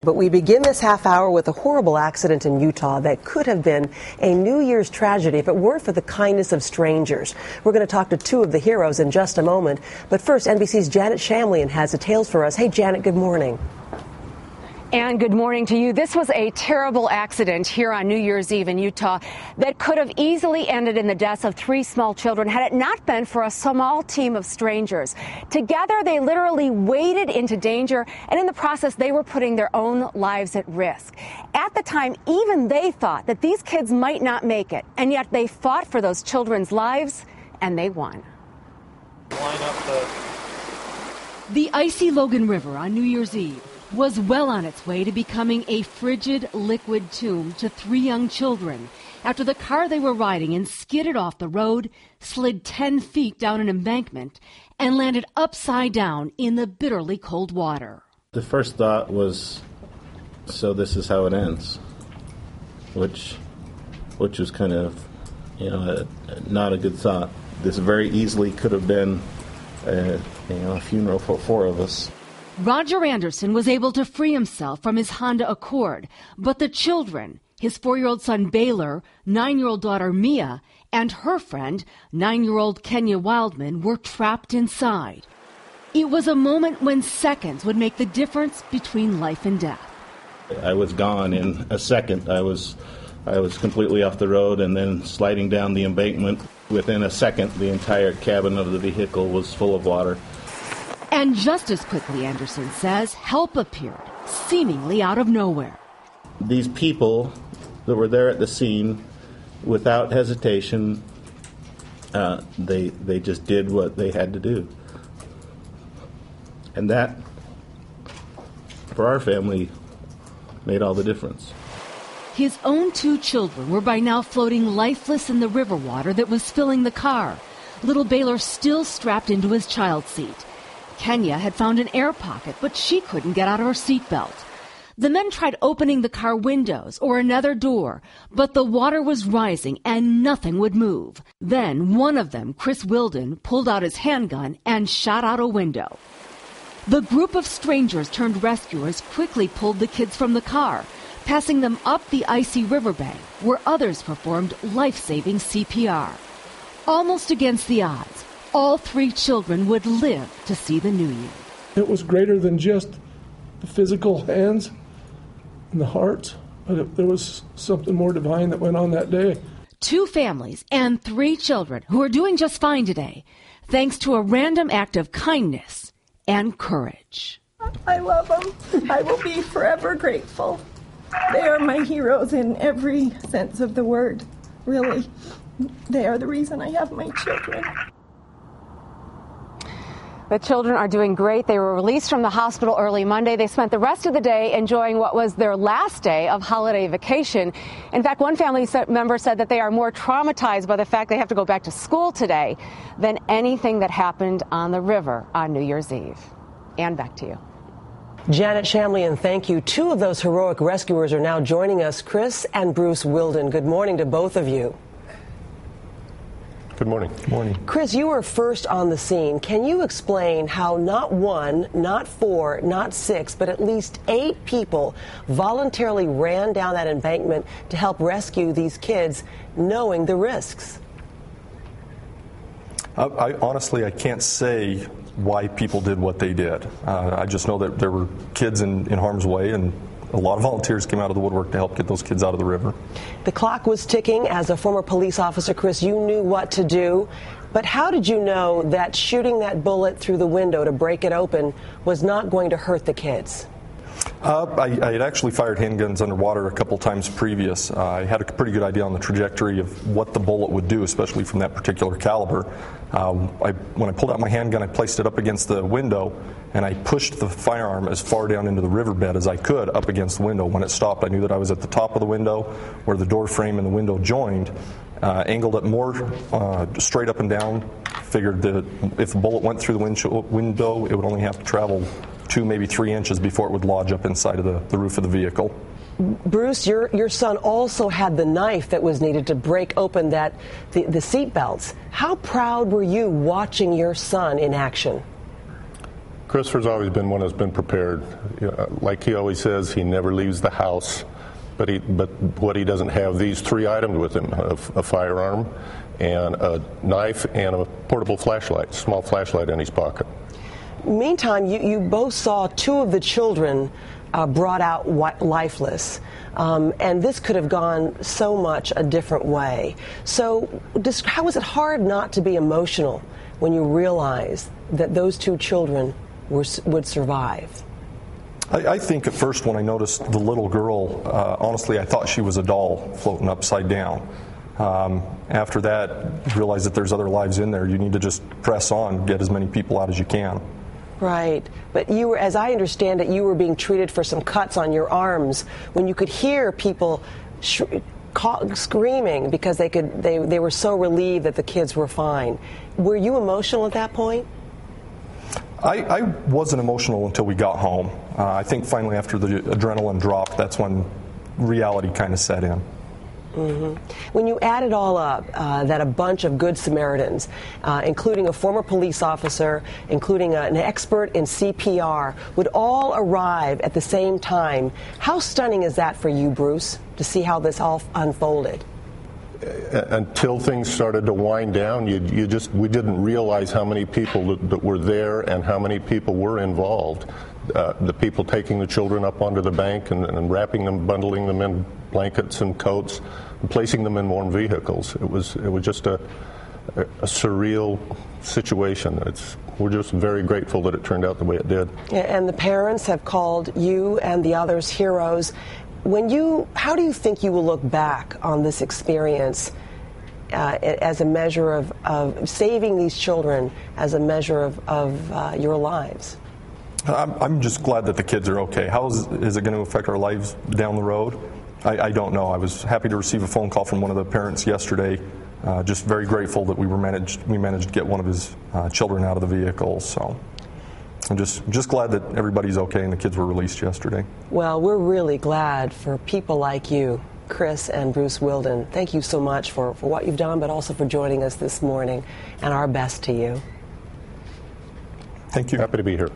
But we begin this half hour with a horrible accident in Utah that could have been a New Year's tragedy if it weren't for the kindness of strangers. We're going to talk to two of the heroes in just a moment. But first, NBC's Janet Shamlian has the tales for us. Hey, Janet, good morning. And good morning to you. This was a terrible accident here on New Year's Eve in Utah that could have easily ended in the deaths of 3 small children had it not been for a small team of strangers. Together, they literally waded into danger, and in the process, they were putting their own lives at risk. At the time, even they thought that these kids might not make it, and yet they fought for those children's lives, and they won. The icy Logan River on New Year's Eve was well on its way to becoming a frigid liquid tomb to 3 young children after the car they were riding in skidded off the road, slid 10 feet down an embankment, and landed upside down in the bitterly cold water. The first thought was, so this is how it ends, which was kind of, not a good thought. This very easily could have been a funeral for 4 of us. Roger Anderson was able to free himself from his Honda Accord, but the children, his 4-year-old son Baylor, 9-year-old daughter Mia, and her friend, 9-year-old Kenya Wildman, were trapped inside. It was a moment when seconds would make the difference between life and death. I was gone in a second. I was completely off the road and then sliding down the embankment. Within a second, the entire cabin of the vehicle was full of water. And just as quickly, Anderson says, help appeared, seemingly out of nowhere. These people that were there at the scene, without hesitation, they just did what they had to do. And that, for our family, made all the difference. His own 2 children were by now floating lifeless in the river water that was filling the car, little Baylor still strapped into his child's seat. Kenya had found an air pocket, but she couldn't get out of her seatbelt. The men tried opening the car windows or another door, but the water was rising and nothing would move. Then one of them, Chris Wilden, pulled out his handgun and shot out a window. The group of strangers turned rescuers quickly pulled the kids from the car, passing them up the icy riverbank, where others performed life-saving CPR. Almost against the odds, all 3 children would live to see the new year. It was greater than just the physical hands and the hearts, but there was something more divine that went on that day. 2 families and 3 children who are doing just fine today, thanks to a random act of kindness and courage. I love them. I will be forever grateful. They are my heroes in every sense of the word, really. They are the reason I have my children. The children are doing great. They were released from the hospital early Monday. They spent the rest of the day enjoying what was their last day of holiday vacation. In fact, one family member said that they are more traumatized by the fact they have to go back to school today than anything that happened on the river on New Year's Eve. And back to you. Janet Shamlian, thank you. 2 of those heroic rescuers are now joining us, Chris and Bruce Wilden. Good morning to both of you. Good morning. Good morning. Chris, you were first on the scene. Can you explain how not 1, not 4, not 6, but at least 8 people voluntarily ran down that embankment to help rescue these kids, knowing the risks? I can't say why people did what they did. I just know that there were kids in harm's way, and a lot of volunteers came out of the woodwork to help get those kids out of the river. The clock was ticking. As a former police officer, Chris, you knew what to do. But how did you know that shooting that bullet through the window to break it open was not going to hurt the kids? I had actually fired handguns underwater a couple times previous. I had a pretty good idea on the trajectory of what the bullet would do, especially from that particular caliber. When I pulled out my handgun, I placed it up against the window, and I pushed the firearm as far down into the riverbed as I could up against the window. When it stopped, I knew that I was at the top of the window where the door frame and the window joined, angled it more straight up and down, figured that if the bullet went through the window, it would only have to travel 2, maybe 3 inches before it would lodge up inside of the roof of the vehicle. Bruce, your son also had the knife that was needed to break open the seat belts. How proud were you watching your son in action? Christopher's always been one that's been prepared. Like he always says, he never leaves the house, but what he doesn't have, these 3 items with him: a firearm, and a knife, and a portable flashlight, small flashlight in his pocket. Meantime, you both saw 2 of the children brought out lifeless, and this could have gone so much a different way. So how was it hard not to be emotional when you realized that those 2 children would survive? I think at first when I noticed the little girl, honestly, I thought she was a doll floating upside down. After that, realize that there's other lives in there. You need to just press on, get as many people out as you can. Right. But you were, as I understand it, you were being treated for some cuts on your arms when you could hear people screaming because they were so relieved that the kids were fine. Were you emotional at that point? I wasn't emotional until we got home. I think finally after the adrenaline dropped, that's when reality kind of set in. Mm-hmm. When you add it all up, that a bunch of good Samaritans, including a former police officer, including an expert in CPR, would all arrive at the same time, how stunning is that for you, Bruce, to see how this all unfolded? Until things started to wind down, we didn't realize how many people that were there and how many people were involved. The people taking the children up onto the bank and wrapping them, bundling them in blankets and coats, and placing them in warm vehicles. It was just a surreal situation. We're just very grateful that it turned out the way it did. And the parents have called you and the others heroes. How do you think you will look back on this experience as a measure of saving these children, as a measure of your lives? I'm just glad that the kids are okay. How is it going to affect our lives down the road? I don't know. I was happy to receive a phone call from one of the parents yesterday. Just very grateful that we managed to get one of his children out of the vehicle. So I'm just glad that everybody's okay and the kids were released yesterday. Well, we're really glad for people like you, Chris and Bruce Wilden. Thank you so much for what you've done, but also for joining us this morning, and our best to you. Thank you. Happy to be here.